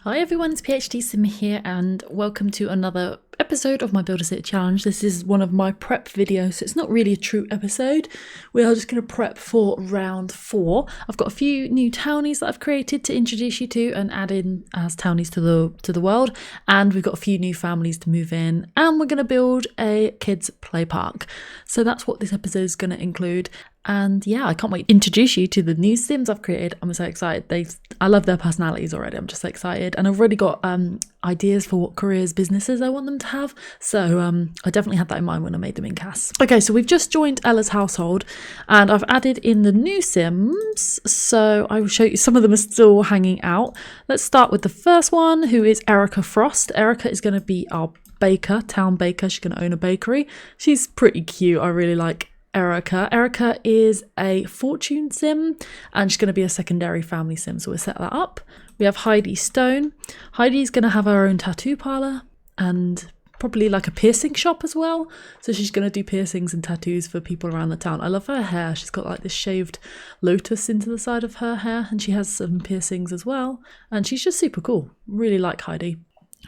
Hi everyone, it's PhD Sim here and welcome to another episode of my Build a City Challenge. This is one of my prep videos, so it's not really a true episode. We are just going to prep for round 4. I've got a few new townies that I've created to introduce you to and add in as townies to the world, and we've got a few new families to move in, and we're going to build a kids play park. So that's what this episode is going to include. And yeah, I can't wait to introduce you to the new Sims I've created. I'm so excited. I love their personalities already. I'm just so excited. And I've already got ideas for what careers, businesses I want them to have. So I definitely had that in mind when I made them in CAS. Okay, so we've just joined Ella's household and I've added in the new Sims. So I will show you, some of them are still hanging out. Let's start with the first one, who is Erica Frost. Erica is going to be our baker, town baker. She's going to own a bakery. She's pretty cute. I really like Erica. Erica is a fortune sim and she's going to be a secondary family sim, so we'll set that up. We have Heidi Stone. Heidi's going to have her own tattoo parlour and probably like a piercing shop as well, so she's going to do piercings and tattoos for people around the town. I love her hair. She's got like this shaved lotus into the side of her hair and she has some piercings as well, and she's just super cool. Really like Heidi.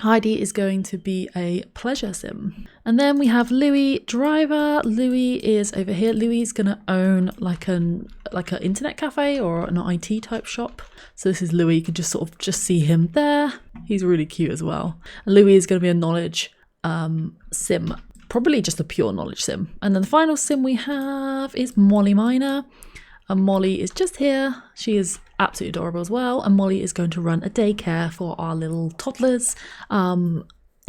Heidi is going to be a pleasure sim. And then we have Louis Driver. Louis is over here. Louis is going to own like an internet cafe or an IT type shop. So this is Louis. You can just sort of just see him there. He's really cute as well. And Louis is going to be a knowledge sim. Probably just a pure knowledge sim. And then the final sim we have is Molly Miner. And Molly is just here. She is absolutely adorable as well. And Molly is going to run a daycare for our little toddlers.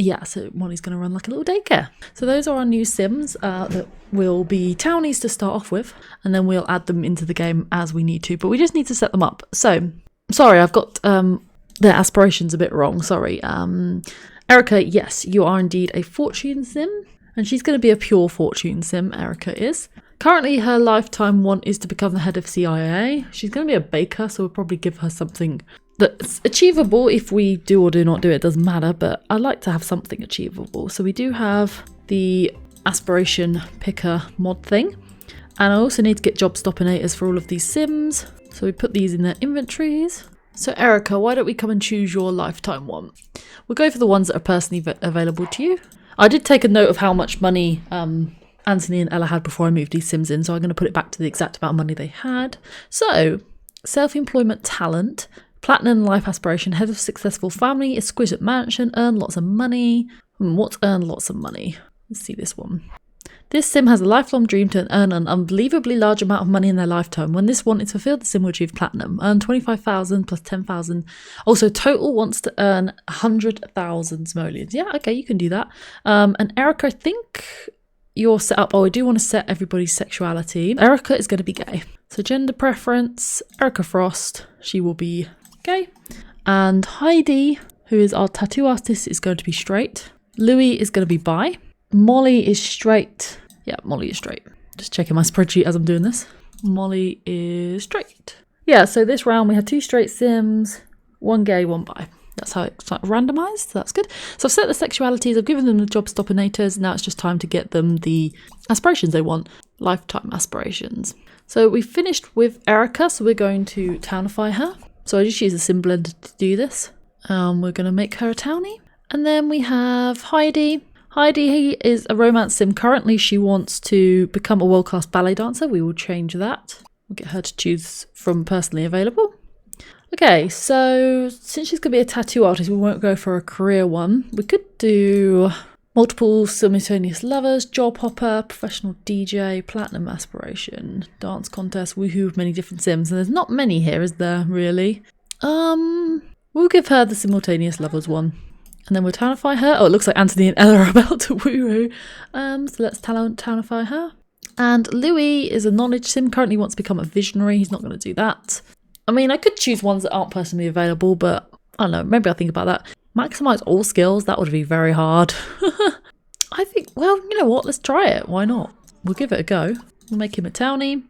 Yeah, so Molly's going to run like a little daycare. So those are our new Sims that will be townies to start off with. And then we'll add them into the game as we need to. But we just need to set them up. So, sorry, I've got their aspirations a bit wrong. Sorry. Erica, yes, you are indeed a fortune sim. And she's going to be a pure fortune sim, Erica is. Currently, her lifetime want is to become the head of CIA. She's going to be a baker, so we'll probably give her something that's achievable. If we do or do not do it, doesn't matter, but I like to have something achievable. So we do have the aspiration picker mod thing. And I also need to get job stoppinators for all of these Sims. So we put these in their inventories. So Erica, why don't we come and choose your lifetime want? We'll go for the ones that are personally available to you. I did take a note of how much money Anthony and Ella had before I moved these Sims in, so I'm going to put it back to the exact amount of money they had. So, self-employment talent, platinum life aspiration, head of successful family, exquisite mansion, earn lots of money. What's earn lots of money? Let's see this one. This sim has a lifelong dream to earn an unbelievably large amount of money in their lifetime. When this want is fulfilled, the sim will achieve platinum. Earn 25,000 plus 10,000. Also, total wants to earn 100,000 simoleons. Yeah, okay, you can do that. And Erica, I think you're set up. Oh, I do want to set everybody's sexuality. Erica is going to be gay. So gender preference, Erica Frost, she will be gay. And Heidi, who is our tattoo artist, is going to be straight. Louis is going to be bi. Molly is straight. Yeah, Molly is straight. Just checking my spreadsheet as I'm doing this. Molly is straight. Yeah, so this round we had 2 straight Sims, 1 gay, 1 bi. That's how it's like randomised. That's good. So I've set the sexualities. I've given them the job stoppinators. Now it's just time to get them the aspirations they want. Lifetime aspirations. So we finished with Erica. So we're going to townify her. So I just use a sim blender to do this. We're going to make her a townie. And then we have Heidi. Heidi is a romance sim. Currently, she wants to become a world-class ballet dancer. We will change that. We'll get her to choose from personally available. Okay, so since she's going to be a tattoo artist, we won't go for a career one. We could do multiple simultaneous lovers, job hopper, professional DJ, platinum aspiration, dance contest, woohoo with many different Sims. And there's not many here, is there, really? We'll give her the simultaneous lovers one. And then we'll townify her. Oh, it looks like Anthony and Ella are about to woo-hoo. So let's townify her. And Louis is a knowledge sim. Currently wants to become a visionary. He's not going to do that. I mean, I could choose ones that aren't personally available, but I don't know. Maybe I'll think about that. Maximize all skills. That would be very hard. I think, well, you know what? Let's try it. Why not? We'll give it a go. We'll make him a townie.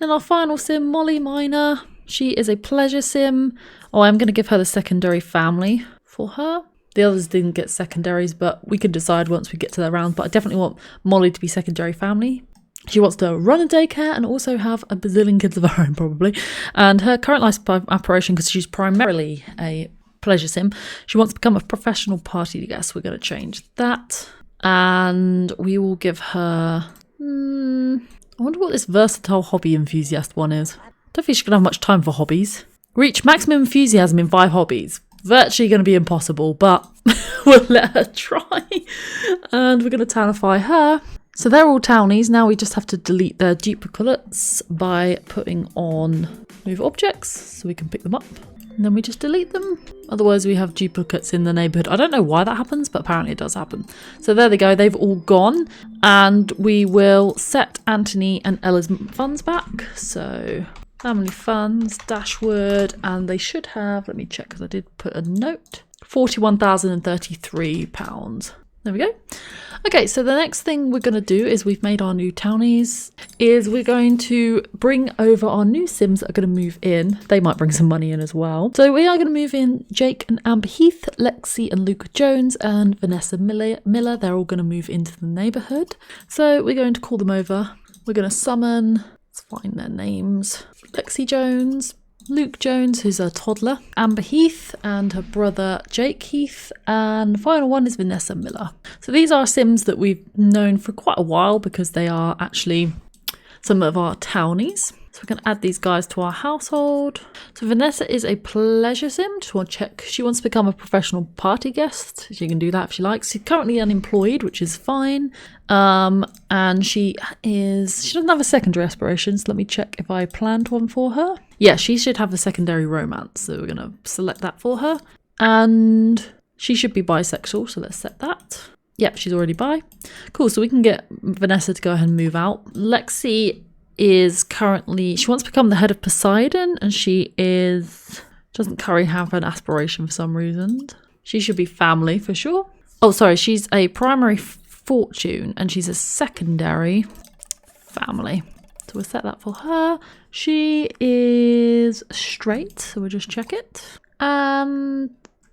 Then our final sim, Molly Miner. She is a pleasure sim. Oh, I'm going to give her the secondary family for her. The others didn't get secondaries, but we can decide once we get to that round. But I definitely want Molly to be secondary family. She wants to run a daycare and also have a bazillion kids of her own, probably. And her current life aspiration, because she's primarily a pleasure sim. She wants to become a professional party guest. We're going to change that. And we will give her... I wonder what this versatile hobby enthusiast one is. Don't think she's going to have much time for hobbies. Reach maximum enthusiasm in 5 hobbies. Virtually going to be impossible, but we'll let her try. And we're going to townify her. So they're all townies. Now we just have to delete their duplicates by putting on move objects so we can pick them up. And then we just delete them. Otherwise we have duplicates in the neighbourhood. I don't know why that happens, but apparently it does happen. So there they go. They've all gone. And we will set Anthony and Ella's funds back. So family funds, dashboard, and they should have, let me check because I did put a note, £41,033. There we go. Okay, so the next thing we're going to do is we've made our new townies, is we're going to bring over our new Sims that are going to move in. They might bring some money in as well. So we are going to move in Jake and Amber Heath, Lexi and Luca Jones, and Vanessa Miller. They're all going to move into the neighbourhood. So we're going to call them over. We're going to summon, let's find their names, Lexi Jones, Luke Jones, who's a toddler, Amber Heath and her brother Jake Heath, and the final one is Vanessa Miller. So these are Sims that we've known for quite a while because they are actually some of our townies. So we're going to add these guys to our household. So Vanessa is a pleasure sim. Just want to check. She wants to become a professional party guest. She can do that if she likes. She's currently unemployed, which is fine. And she doesn't have a secondary aspiration. So let me check if I planned one for her. Yeah, she should have a secondary romance. So we're going to select that for her. And she should be bisexual. So let's set that. Yep, she's already bi. Cool. So we can get Vanessa to go ahead and move out. Lexi is currently, she wants to become the head of Poseidon, and doesn't currently have an aspiration for some reason. She should be family for sure. Oh, sorry, she's a primary fortune and she's a secondary family. So we'll set that for her. She is straight, so we'll just check it. And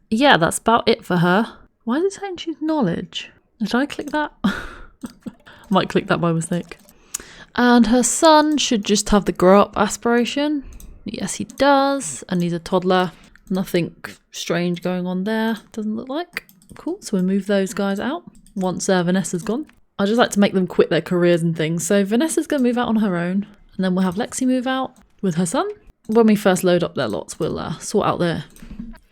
yeah, that's about it for her. Why is it saying she's knowledge? Did I click that? I might click that by mistake. And her son should just have the grow up aspiration. Yes, he does. And he's a toddler. Nothing strange going on there, doesn't look like. Cool, so we'll move those guys out once Vanessa's gone. I just like to make them quit their careers and things. So Vanessa's going to move out on her own. And then we'll have Lexi move out with her son. When we first load up their lots, we'll sort out their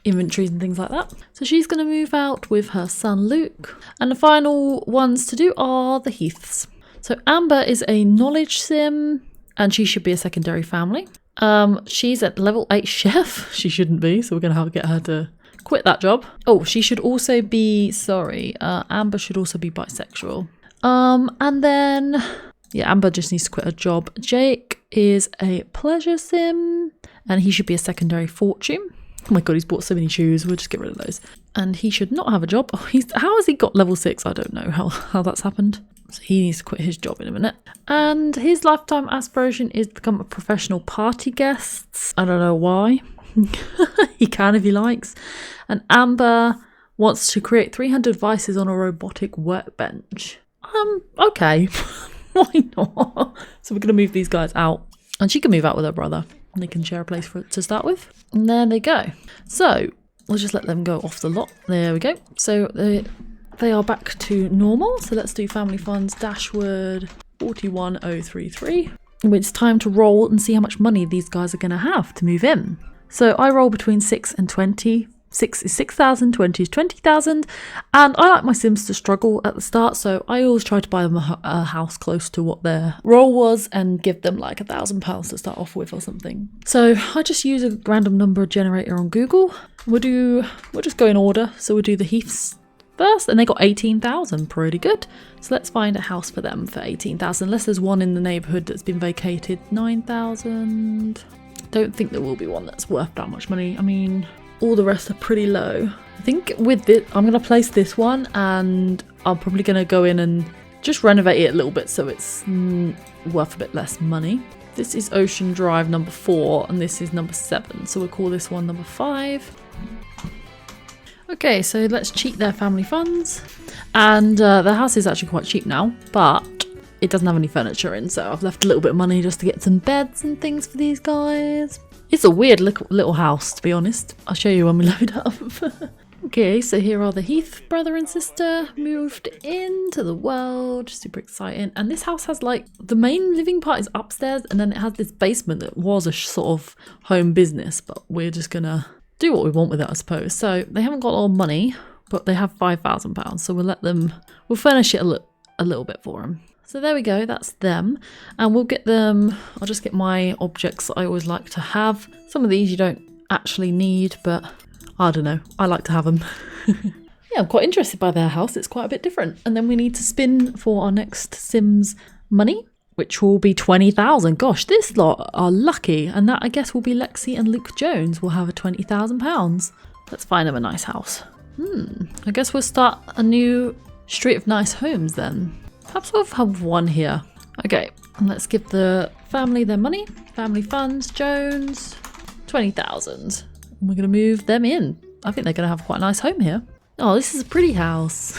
inventories and things like that. So she's going to move out with her son Luke. And the final ones to do are the Heaths. So Amber is a knowledge sim and she should be a secondary family. She's at level 8 chef. She shouldn't be, so we're going to have to get her to quit that job. Oh, she should also be, Amber should also be bisexual. And then, yeah, Amber just needs to quit her job. Jake is a pleasure sim and he should be a secondary fortune. Oh my god, he's bought so many shoes. We'll just get rid of those. And he should not have a job. Oh, how has he got level 6? I don't know how that's happened. So he needs to quit his job in a minute. And his lifetime aspiration is to become a professional party guest. I don't know why. He can if he likes. And Amber wants to create 300 vices on a robotic workbench. Okay. Why not? So we're going to move these guys out. And she can move out with her brother. And they can share a place to start with. And there they go. So we'll just let them go off the lot. There we go. So they are back to normal. So let's do family funds dashboard 41033. It's time to roll and see how much money these guys are going to have to move in. So I roll between 6 and 20. 6 is 6,000, 20 is 20,000. And I like my Sims to struggle at the start. So I always try to buy them a house close to what their roll was and give them like £1,000 to start off with or something. So I just use a random number generator on Google. We'll just go in order. So we'll do the Heaths first, and they got 18,000, pretty good. So let's find a house for them for 18,000, unless there's one in the neighbourhood that's been vacated. 9,000. Don't think there will be one that's worth that much money. I mean, all the rest are pretty low. I think with this, I'm going to place this one, and I'm probably going to go in and just renovate it a little bit so it's worth a bit less money. This is Ocean Drive number 4, and this is number 7. So we'll call this one number 5. Okay, so let's cheat their family funds. And the house is actually quite cheap now, but it doesn't have any furniture in, so I've left a little bit of money just to get some beds and things for these guys. It's a weird little house, to be honest. I'll show you when we load up. Okay, so here are the Heath brother and sister moved into the world. Super exciting. And this house has like, the main living part is upstairs, and then it has this basement that was a sort of home business, but we're just gonna do what we want with it, I suppose. So they haven't got a lot of money, but they have £5,000, so we'll furnish it a little bit for them. So there we go, that's them. And we'll get them, I'll just get my objects that I always like to have. Some of these you don't actually need, but I don't know, I like to have them. Yeah, I'm quite interested by their house, it's quite a bit different. And then we need to spin for our next Sims money, which will be 20,000. Gosh, this lot are lucky. And that, I guess, will be Lexi and Luke Jones will have a £20,000. Let's find them a nice house. I guess we'll start a new street of nice homes then. Perhaps we'll have one here. Okay, and let's give the family their money. Family funds, Jones, 20,000. And we're going to move them in. I think they're going to have quite a nice home here. Oh, this is a pretty house.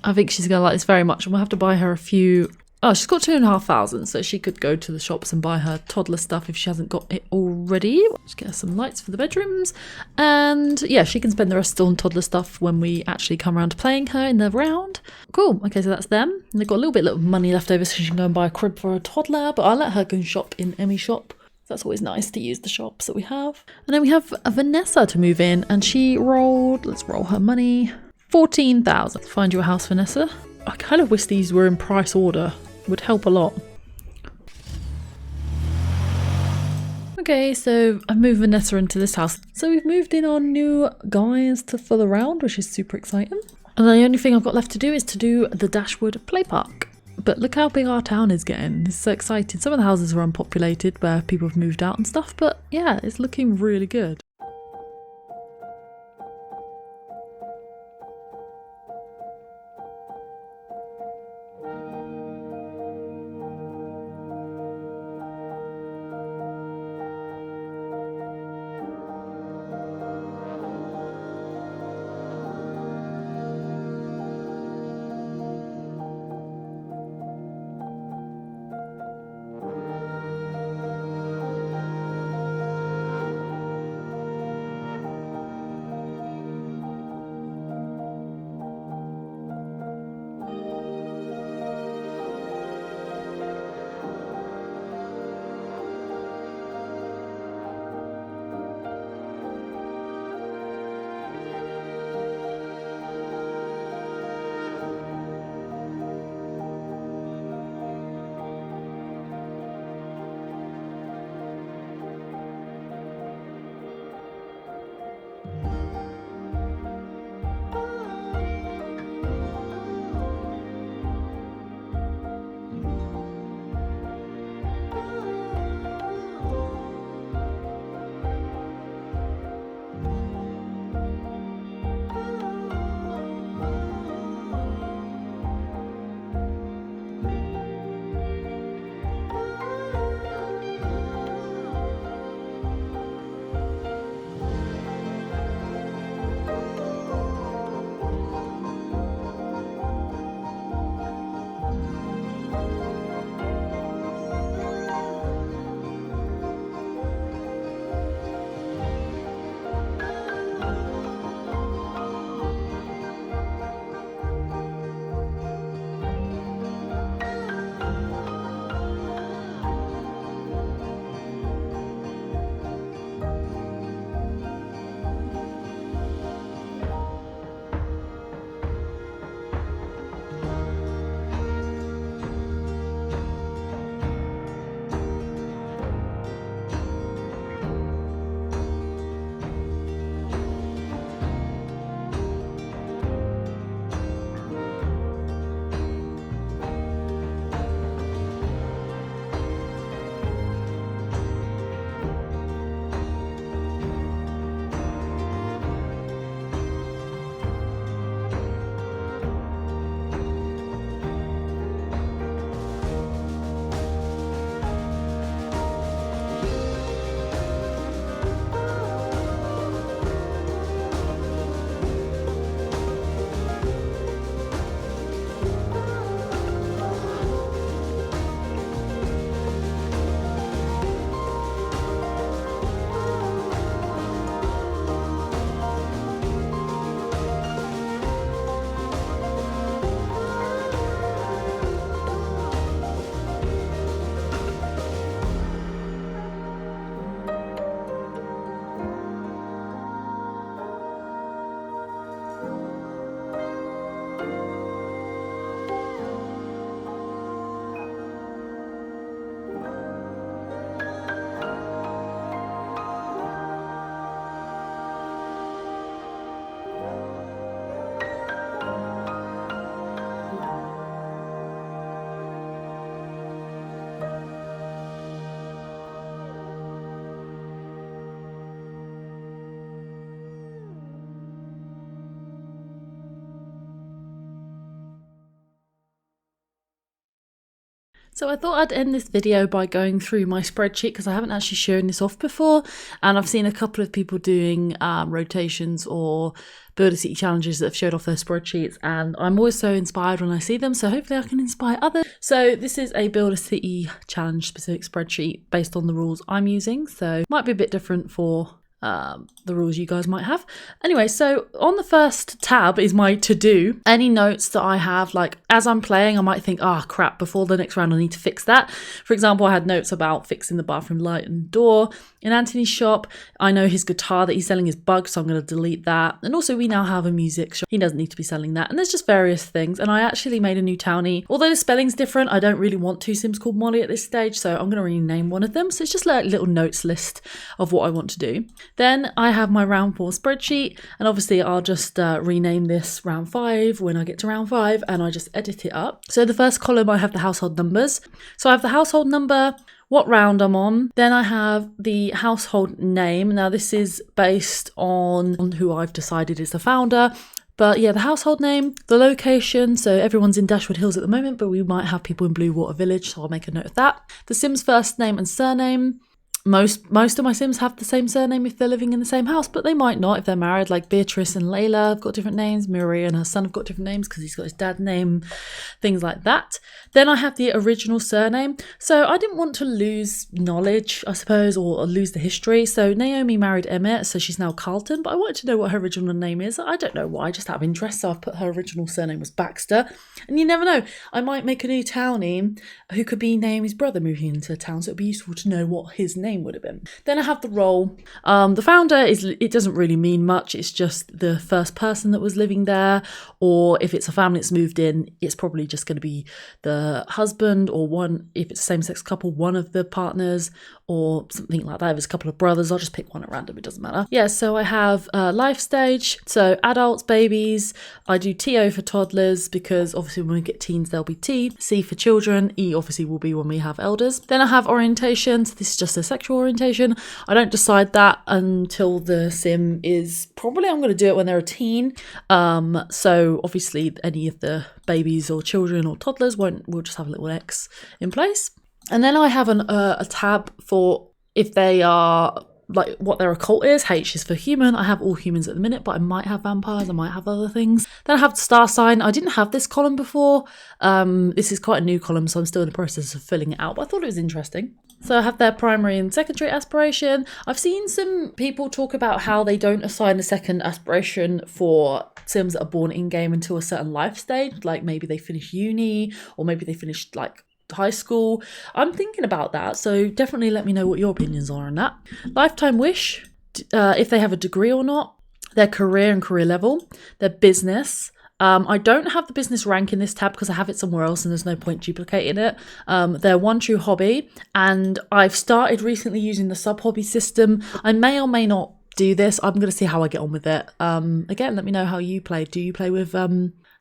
I think she's going to like this very much. And we'll have to buy her a few... Oh, she's got 2,500, so she could go to the shops and buy her toddler stuff if she hasn't got it already. Let's get her some lights for the bedrooms. And yeah, she can spend the rest on toddler stuff when we actually come around to playing her in the round. Cool. Okay, so that's them. And they've got a little bit of money left over so she can go and buy a crib for a toddler, but I'll let her go and shop in Emmy's shop. That's always nice to use the shops that we have. And then we have Vanessa to move in, and she rolled, let's roll her money, 14,000. Find you a house, Vanessa. I kind of wish these were in price order. Would help a lot. Okay, so I've moved Vanessa into this house. So we've moved in our new guys for the round, which is super exciting. And the only thing I've got left to do is to do the Dashwood Play Park. But look how big our town is getting. It's so exciting. Some of the houses are unpopulated where people have moved out and stuff, but yeah, it's looking really good. So I thought I'd end this video by going through my spreadsheet because I haven't actually shown this off before, and I've seen a couple of people doing rotations or Builder City challenges that have showed off their spreadsheets, and I'm always so inspired when I see them, so hopefully I can inspire others. So this is a Builder City challenge specific spreadsheet based on the rules I'm using, so might be a bit different for the rules you guys might have. Anyway, so on the first tab is my to-do. Any notes that I have, like as I'm playing, I might think, oh crap, before the next round I need to fix that. For example, I had notes about fixing the bathroom light and door. In Anthony's shop, I know his guitar that he's selling is bugged, so I'm going to delete that. And also we now have a music shop. He doesn't need to be selling that. And there's just various things. And I actually made a new townie. Although the spelling's different, I don't really want two Sims called Molly at this stage, so I'm going to rename one of them. So it's just like a little notes list of what I want to do. Then I have my round 4 spreadsheet, and obviously I'll just rename this round 5 when I get to round 5, and I just edit it up. So the first column I have the household numbers. So I have the household number, what round I'm on. Then I have the household name. Now this is based on who I've decided is the founder. But yeah, the household name, the location, so everyone's in Dashwood Hills at the moment, but we might have people in Blue Water Village, so I'll make a note of that. The Sim's first name and surname. Most of my Sims have the same surname if they're living in the same house, but they might not if they're married, like Beatrice and Layla have got different names. Maria and her son have got different names because he's got his dad's name, things like that. Then I have the original surname. So I didn't want to lose knowledge, I suppose, or lose the history. So Naomi married Emmett, so she's now Carlton, but I wanted to know what her original name is. I don't know why, just out of interest, so I've put her original surname was Baxter. And you never know, I might make a new townie who could be Naomi's brother moving into a town, so it'd be useful to know what his name would have been. Then I have the role. The founder it doesn't really mean much. It's just the first person that was living there, or if it's a family that's moved in, it's probably just going to be the husband, or one, if it's a same-sex couple, one of the partners, or something like that. If it's a couple of brothers, I'll just pick one at random, it doesn't matter. Yeah, so I have life stage, so adults, babies. I do TO for toddlers because obviously when we get teens there'll be T. C for children. E obviously will be when we have elders. Then I have orientation, so this is just a sexual orientation. I don't decide that until the Sim is, probably I'm going to do it when they're a teen. So obviously any of the babies or children or toddlers we'll just have a little X in place. And then I have a tab for if they are, like what their occult is. H is for human. I have all humans at the minute, but I might have vampires, I might have other things. Then I have the star sign. I didn't have this column before. This is quite a new column, so I'm still in the process of filling it out, but I thought it was interesting. So I have their primary and secondary aspiration. I've seen some people talk about how they don't assign a second aspiration for Sims that are born in-game until a certain life stage, like maybe they finish uni, or maybe they finish like high school. I'm thinking about that, so definitely let me know what your opinions are on that. Lifetime wish, if they have a degree or not, their career and career level, their business. I don't have the business rank in this tab because I have it somewhere else and there's no point duplicating it. Their one true hobby, and I've started recently using the sub-hobby system. I may or may not do this. I'm going to see how I get on with it. Again, let me know how you play. Do you play with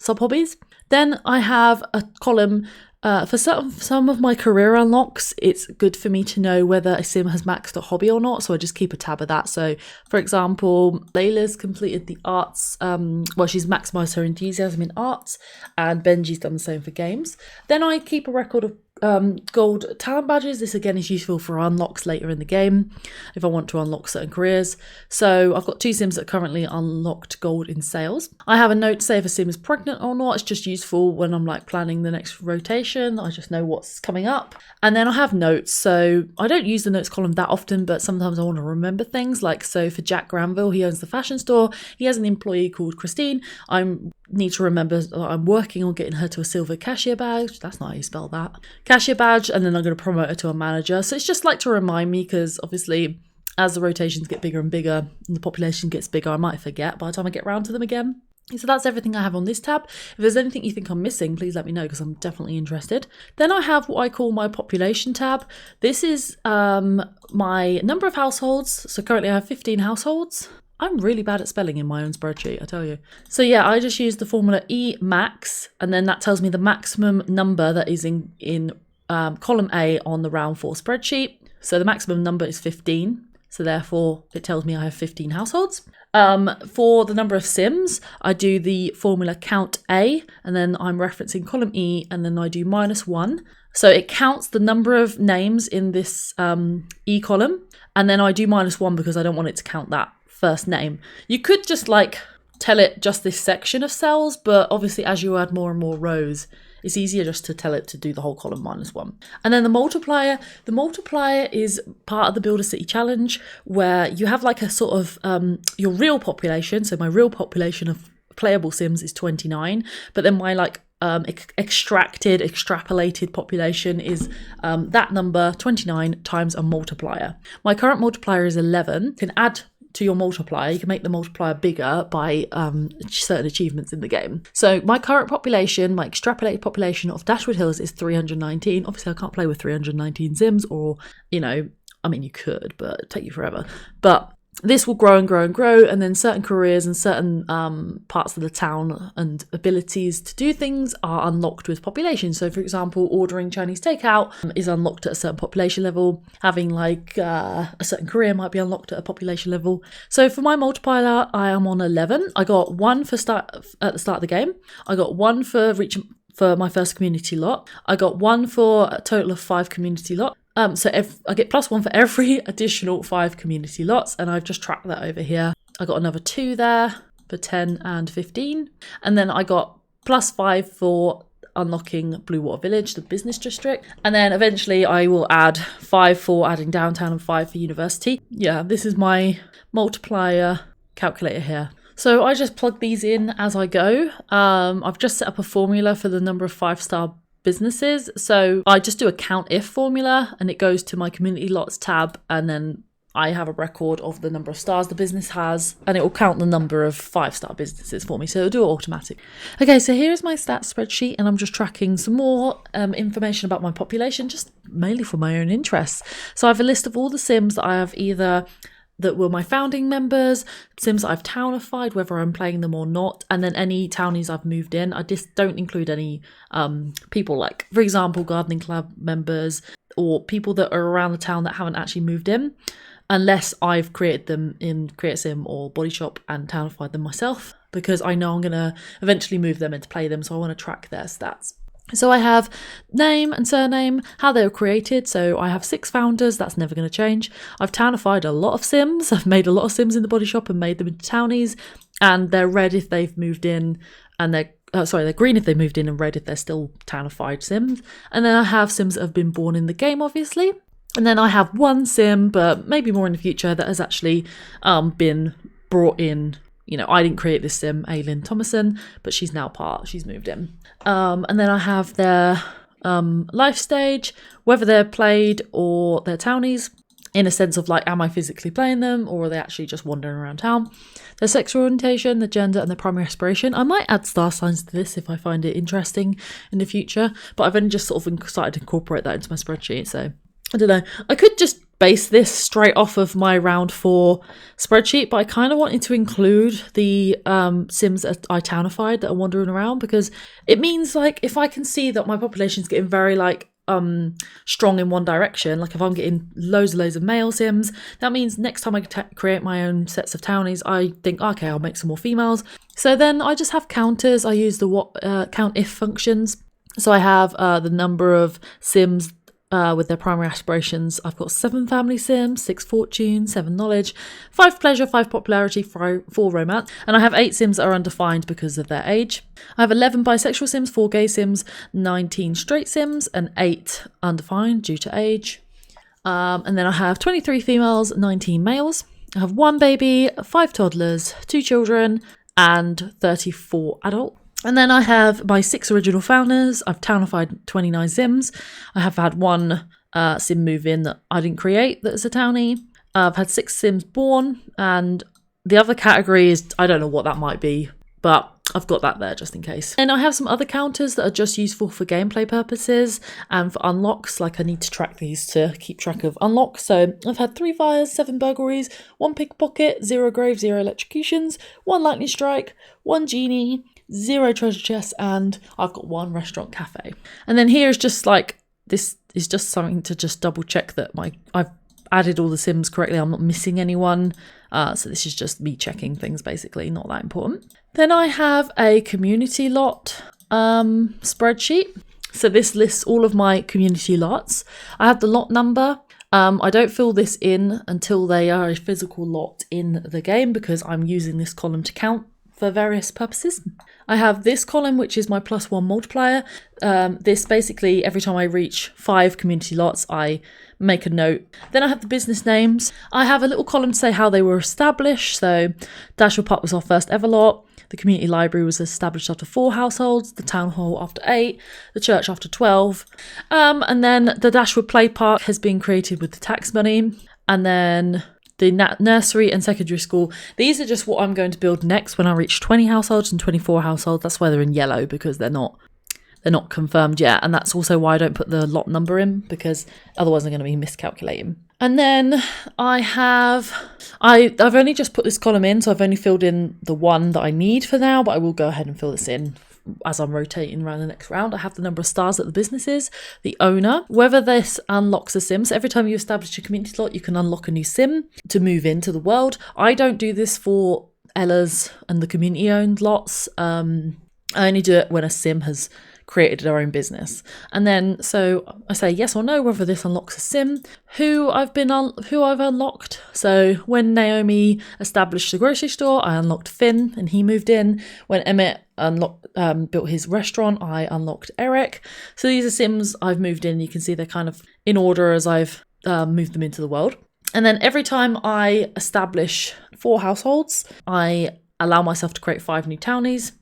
sub-hobbies? Then I have a column for some of my career unlocks. It's good for me to know whether a Sim has maxed a hobby or not, so I just keep a tab of that. So for example, Layla's completed the arts, she's maximised her enthusiasm in arts, and Benji's done the same for games. Then I keep a record of gold talent badges. This again is useful for unlocks later in the game if I want to unlock certain careers. So I've got 2 Sims that currently unlocked gold in sales. I have a note to say if a Sim is pregnant or not. It's just useful when I'm like planning the next rotation. I just know what's coming up. And then I have notes, so I don't use the notes column that often, but sometimes I want to remember things. Like, so for Jack Granville, he owns the fashion store. He has an employee called Christine. I need to remember I'm working on getting her to a silver cashier badge. That's not how you spell that. Cashier badge, and then I'm going to promote her to a manager. So it's just like to remind me, because obviously as the rotations get bigger and bigger and the population gets bigger, I might forget by the time I get around to them again. So that's everything I have on this tab. If there's anything you think I'm missing, please let me know because I'm definitely interested. Then I have what I call my population tab. This is my number of households. So currently I have 15 households. I'm really bad at spelling in my own spreadsheet, I tell you. So yeah, I just use the formula E max, and then that tells me the maximum number that is in column A on the round 4 spreadsheet. So the maximum number is 15. So therefore it tells me I have 15 households. For the number of Sims, I do the formula count A, and then I'm referencing column E, and then I do -1. So it counts the number of names in this E column, and then I do -1 because I don't want it to count that first name. You could just like tell it just this section of cells, but obviously as you add more and more rows, it's easier just to tell it to do the whole column -1. And then the multiplier is part of the Build a City challenge, where you have like a sort of your real population. So my real population of playable Sims is 29, but then my like extrapolated population is that number 29 times a multiplier. My current multiplier is 11. You can add to your multiplier, you can make the multiplier bigger by certain achievements in the game. So my current population, my extrapolated population of Dashwood Hills is 319. Obviously I can't play with 319 Sims, or, you know, I mean you could, but it'd take you forever. But this will grow and grow and grow, and then certain careers and certain parts of the town and abilities to do things are unlocked with population. So for example, ordering Chinese takeout is unlocked at a certain population level. Having like a certain career might be unlocked at a population level. So for my multiplier, I am on 11. I got 1 at the start of the game. I got 1 for my first community lot. I got 1 for a total of 5 community lot. So I get +1 for every additional 5 community lots, and I've just tracked that over here. I got another 2 there for 10 and 15. And then I got +5 for unlocking Blue Water Village, the business district. And then eventually I will add 5 for adding downtown and 5 for university. Yeah, this is my multiplier calculator here. So I just plug these in as I go. I've just set up a formula for the number of 5-star businesses. So I just do a count if formula, and it goes to my community lots tab, and then I have a record of the number of stars the business has, and it will count the number of 5-star businesses for me. So it'll do it automatic. Okay, so here is my stats spreadsheet, and I'm just tracking some more information about my population, just mainly for my own interests. So I have a list of all the Sims that I have either that were my founding members, Sims that I've townified, whether I'm playing them or not, and then any townies I've moved in. I just don't include any people like, for example, gardening club members or people that are around the town that haven't actually moved in, unless I've created them in Create Sim or Body Shop and townified them myself, because I know I'm going to eventually move them and to play them, so I want to track their stats. So I have name and surname, how they were created. So I have 6 founders, that's never going to change. I've townified a lot of Sims. I've made a lot of Sims in the Body Shop and made them into townies, and they're red if they've moved in, and they're green if they moved in, and red if they're still townified Sims. And then I have Sims that have been born in the game, obviously. And then I have 1 Sim, but maybe more in the future, that has actually been brought in. You know, I didn't create this Sim, Aileen Thomason, but she's now she's moved in. And then I have their life stage, whether they're played or they're townies, in a sense of like, am I physically playing them, or are they actually just wandering around town? Their sexual orientation, their gender, and their primary aspiration. I might add star signs to this if I find it interesting in the future, but I've only just sort of started to incorporate that into my spreadsheet, so I don't know. I could just base this straight off of my round 4 spreadsheet, but I kind of wanted to include the Sims that I townified that are wandering around, because it means like if I can see that my population's getting very like strong in one direction, like if I'm getting loads of male Sims, that means next time I create my own sets of townies, I think, okay, I'll make some more females. So then I just have counters. I use the count if functions. So I have the number of Sims with their primary aspirations. I've got 7 family Sims, 6 fortune, 7 knowledge, 5 pleasure, 5 popularity, 4 romance, and I have 8 Sims that are undefined because of their age. I have 11 bisexual Sims, 4 gay Sims, 19 straight Sims, and 8 undefined due to age. And then I have 23 females, 19 males. I have 1 baby, 5 toddlers, 2 children, and 34 adults. And then I have my 6 original founders. I've townified 29 Sims. I have had 1 Sim move in that I didn't create that's a townie. I've had 6 Sims born, and the other category is, I don't know what that might be, but I've got that there just in case. And I have some other counters that are just useful for gameplay purposes and for unlocks. Like I need to track these to keep track of unlocks. So I've had 3 fires, 7 burglaries, 1 pickpocket, 0 graves, 0 electrocutions, 1 lightning strike, 1 genie, 0 treasure chests, and I've got 1 restaurant cafe. And then here is just like, this is just something to just double check that I've added all the Sims correctly. I'm not missing anyone. So this is just me checking things, basically, not that important. Then I have a community lot spreadsheet. So this lists all of my community lots. I have the lot number. I don't fill this in until they are a physical lot in the game because I'm using this column to count for various purposes. I have this column, which is my +1 multiplier. This basically, every time I reach 5 community lots, I make a note. Then I have the business names. I have a little column to say how they were established. So Dashwood Park was our first ever lot. The community library was established after 4 households, the town hall after 8, the church after 12. And then the Dashwood Play Park has been created with the tax money. And then the nursery and secondary school. These are just what I'm going to build next when I reach 20 households and 24 households. That's why they're in yellow, because they're not confirmed yet. And that's also why I don't put the lot number in, because otherwise I'm going to be miscalculating. And then I've only just put this column in, so I've only filled in the one that I need for now, but I will go ahead and fill this in as I'm rotating around the next round. I have the number of stars that the business is, the owner, whether this unlocks a sim. So every time you establish a community slot, you can unlock a new sim to move into the world. I don't do this for Ella's and the community owned lots. I only do it when a sim has created their own business. And then so I say yes or no whether this unlocks a sim, who I've unlocked. So when Naomi established the grocery store, I unlocked Finn and he moved in. When Emmett built his restaurant, I unlocked Eric. So these are sims I've moved in. You can see they're kind of in order as I've moved them into the world. And then every time I establish 4 households, I allow myself to create 5 new townies.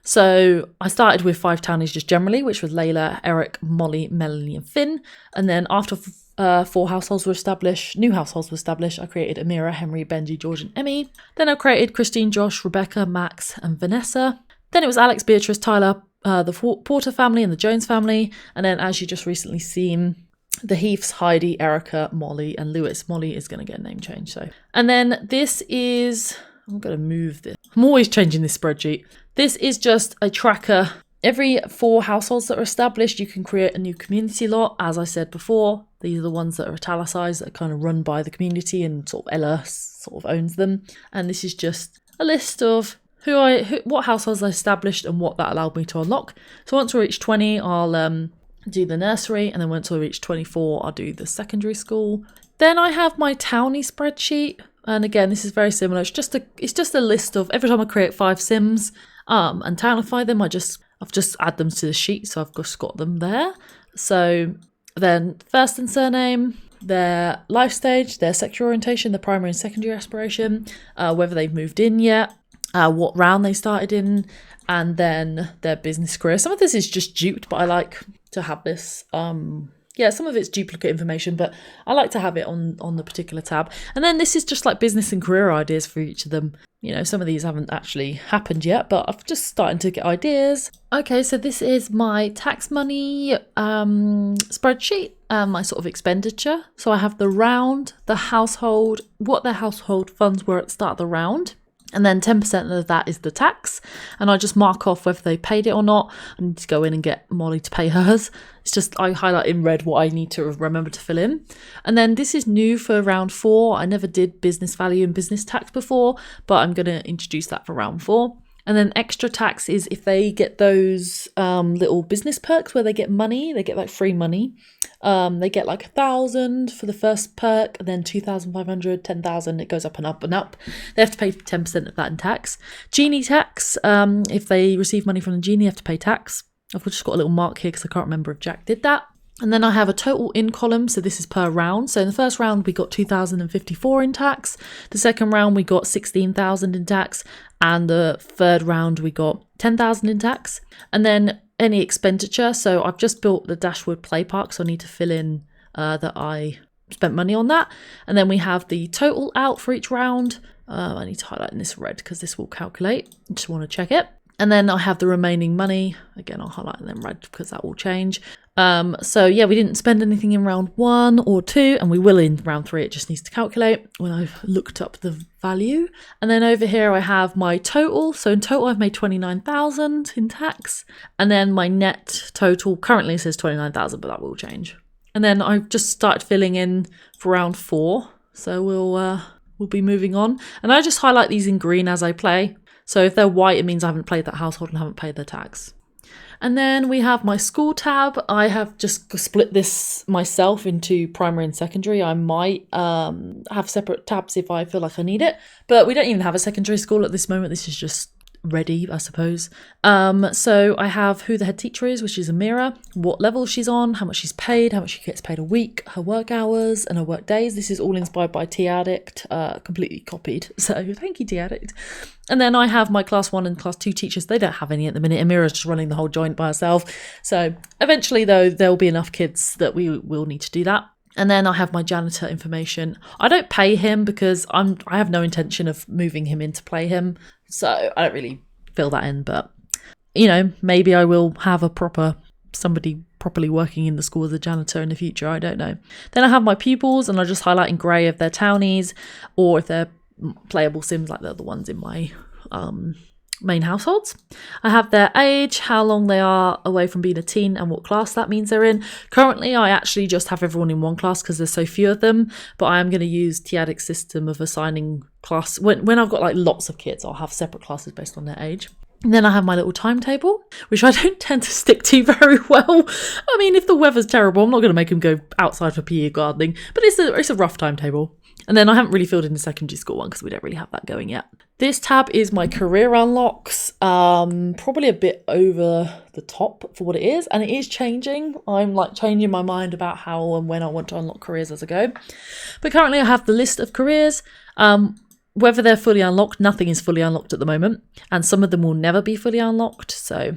So I started with 5 townies just generally, which was Layla, Eric, Molly, Melanie and Finn. And then after 4 households were established, new households were established, I created Amira, Henry, Benji, George and Emmy. Then I created Christine, Josh, Rebecca, Max and Vanessa. Then it was Alex, Beatrice, Tyler, the Porter family and the Jones family. And then as you just recently seen, the Heaths, Heidi, Erica, Molly and Lewis. Molly is going to get a name change. So, and then this is, I'm going to move this. I'm always changing this spreadsheet. This is just a tracker. Every 4 households that are established, you can create a new community lot. As I said before, these are the ones that are italicized, that are kind of run by the community and sort of Ella sort of owns them. And this is just a list of what households I established and what that allowed me to unlock. So once we reach 20, I'll do the nursery, and then once I reach 24, I'll do the secondary school. Then I have my townie spreadsheet. And again, this is very similar. It's just a list of every time I create 5 sims and townify them, I've just add them to the sheet, so I've just got them there. So then first and surname, their life stage, their sexual orientation, their primary and secondary aspiration, whether they've moved in yet, what round they started in, and then their business career. Some of this is just duped, but I like to have this. Some of it's duplicate information, but I like to have it on the particular tab. And then this is just like business and career ideas for each of them. You know, some of these haven't actually happened yet, but I've just starting to get ideas. Okay, so this is my tax money spreadsheet, my sort of expenditure. So I have the round, the household, what their household funds were at the start of the round. And then 10% of that is the tax. And I just mark off whether they paid it or not. I need to go in and get Molly to pay hers. It's just I highlight in red what I need to remember to fill in. And then this is new for round 4. I never did business value and business tax before, but I'm going to introduce that for round 4. And then extra tax is if they get those little business perks where they get money, they get like free money. They get like 1,000 for the first perk, and then 2,500, 10,000. It goes up and up and up. They have to pay 10% of that in tax. Genie tax, if they receive money from the genie, they have to pay tax. I've just got a little mark here because I can't remember if Jack did that. And then I have a total in column, so this is per round. So in the first round, we got 2,054 in tax. The second round, we got 16,000 in tax. And the third round, we got 10,000 in tax. And then any expenditure. So I've just built the Dashwood Play Park, so I need to fill in that I spent money on that. And then we have the total out for each round. I need to highlight in this red because this will calculate. I just want to check it. And then I have the remaining money. Again, I'll highlight them red because that will change. So yeah, we didn't spend anything in round 1 or 2, and we will in round 3. It just needs to calculate when I've looked up the value. And then over here I have my total. So in total I've made 29,000 in tax. And then my net total currently says 29,000, but that will change. And then I've just started filling in for round 4. So we'll be moving on. And I just highlight these in green as I play. So if they're white, it means I haven't played that household and haven't paid their tax. And then we have my school tab. I have just split this myself into primary and secondary. I might have separate tabs if I feel like I need it, but we don't even have a secondary school at this moment. This is just ready, I suppose. So I have who the head teacher is, which is Amira, what level she's on, how much she's paid, how much she gets paid a week, her work hours and her work days. This is all inspired by Tea Addict, completely copied. So thank you, Tea Addict. And then I have my class 1 and class 2 teachers. They don't have any at the minute. Amira's just running the whole joint by herself. So eventually, though, there will be enough kids that we will need to do that. And then I have my janitor information. I don't pay him because I have no intention of moving him in to play him. So I don't really fill that in. But, you know, maybe I will have somebody properly working in the school as a janitor in the future. I don't know. Then I have my pupils, and I just highlight in grey if they're townies or if they're playable sims like the other ones in my main households. I have their age, how long they are away from being a teen, and what class that means they're in. Currently, I actually just have everyone in one class because there's so few of them, but I am going to use Tiadic's system of assigning class. When I've got like lots of kids, I'll have separate classes based on their age. And then I have my little timetable, which I don't tend to stick to very well. I mean, if the weather's terrible, I'm not going to make them go outside for PE gardening, but it's a rough timetable. And then I haven't really filled in the secondary school one because we don't really have that going yet. This tab is my career unlocks, probably a bit over the top for what it is, and it is changing. I'm like changing my mind about how and when I want to unlock careers as I go. But currently I have the list of careers. Whether they're fully unlocked, nothing is fully unlocked at the moment, and some of them will never be fully unlocked. So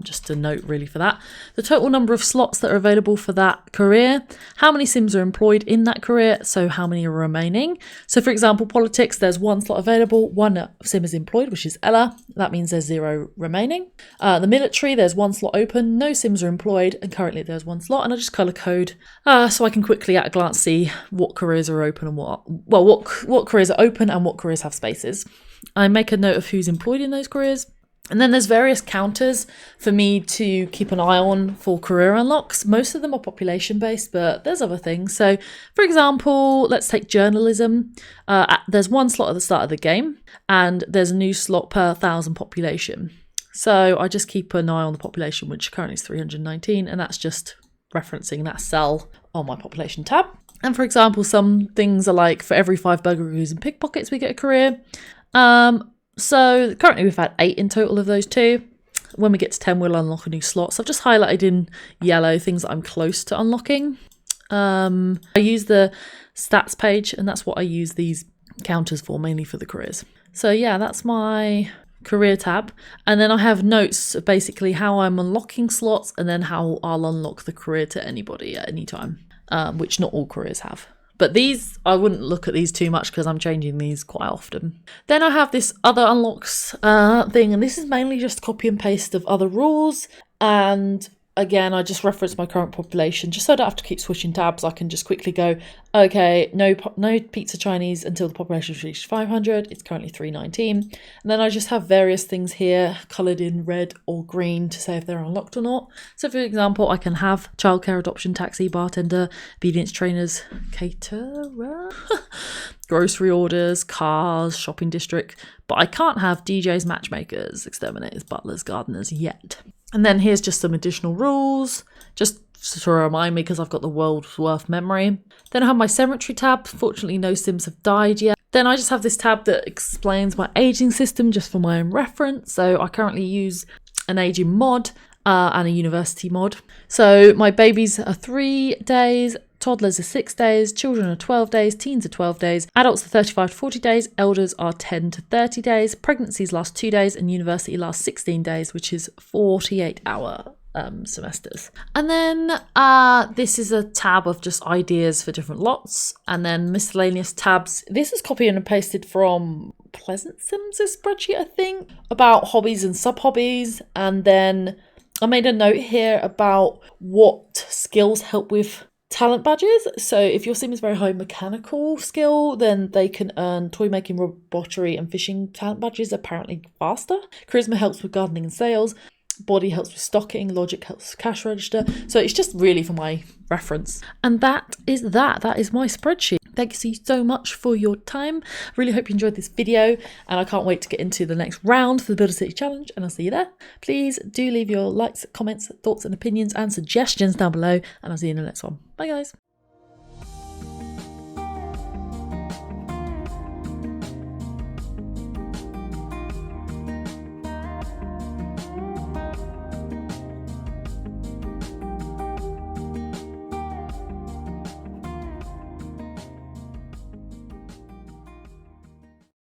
just a note really for that. The total number of slots that are available for that career, how many sims are employed in that career, so how many are remaining. So for example, politics, there's 1 slot available, 1 sim is employed, which is Ella. That means there's 0 remaining. The military, there's 1 slot open, no sims are employed, and currently there's 1 slot. And I just colour code so I can quickly at a glance see what careers are open and what careers are open and what careers have spaces. I make a note of who's employed in those careers. And then there's various counters for me to keep an eye on for career unlocks. Most of them are population based, but there's other things. So for example, let's take journalism. There's 1 slot at the start of the game, and there's a new slot per 1,000 population. So I just keep an eye on the population, which currently is 319, and that's just referencing that cell on my population tab. And for example, some things are like for every 5 burglaries and pickpockets, we get a career. So currently we've had 8 in total of those 2. When we get to 10, we'll unlock a new slot. So I've just highlighted in yellow things that I'm close to unlocking. I use the stats page, and that's what I use these counters for, mainly for the careers. So yeah, that's my career tab. And then I have notes of basically how I'm unlocking slots, and then how I'll unlock the career to anybody at any time, which not all careers have. But these, I wouldn't look at these too much because I'm changing these quite often. Then I have this other unlocks thing, and this is mainly just copy and paste of other rules. And again, I just reference my current population just so I don't have to keep switching tabs. I can just quickly go, okay, no pizza Chinese until the population has reached 500. It's currently 319. And then I just have various things here coloured in red or green to say if they're unlocked or not. So for example, I can have childcare, adoption, taxi, bartender, obedience trainers, caterer, grocery orders, cars, shopping district, but I can't have DJs, matchmakers, exterminators, butlers, gardeners yet. And then here's just some additional rules, just to remind me because I've got the world's worth memory. Then I have my cemetery tab. Fortunately, no sims have died yet. Then I just have this tab that explains my aging system just for my own reference. So I currently use an aging mod and a university mod. So my babies are 3 days, toddlers are 6 days, children are 12 days, teens are 12 days, adults are 35 to 40 days, elders are 10 to 30 days, pregnancies last 2 days, and university lasts 16 days, which is 48-hour semesters. And then this is a tab of just ideas for different lots, and then miscellaneous tabs. This is copied and pasted from Pleasant Sims' spreadsheet, I think, about hobbies and sub-hobbies. And then I made a note here about what skills help with talent badges. So if your sim is very high mechanical skill, then they can earn toy making, robotry and fishing talent badges apparently faster. Charisma helps with gardening and sales. Body helps with stocking. Logic helps with cash register. So it's just really for my reference. And that is my spreadsheet. Thank you so much for your time. I really hope you enjoyed this video, and I can't wait to get into the next round for the Build a City Challenge, and I'll see you there. Please do leave your likes, comments, thoughts and opinions and suggestions down below, and I'll see you in the next one. Bye guys.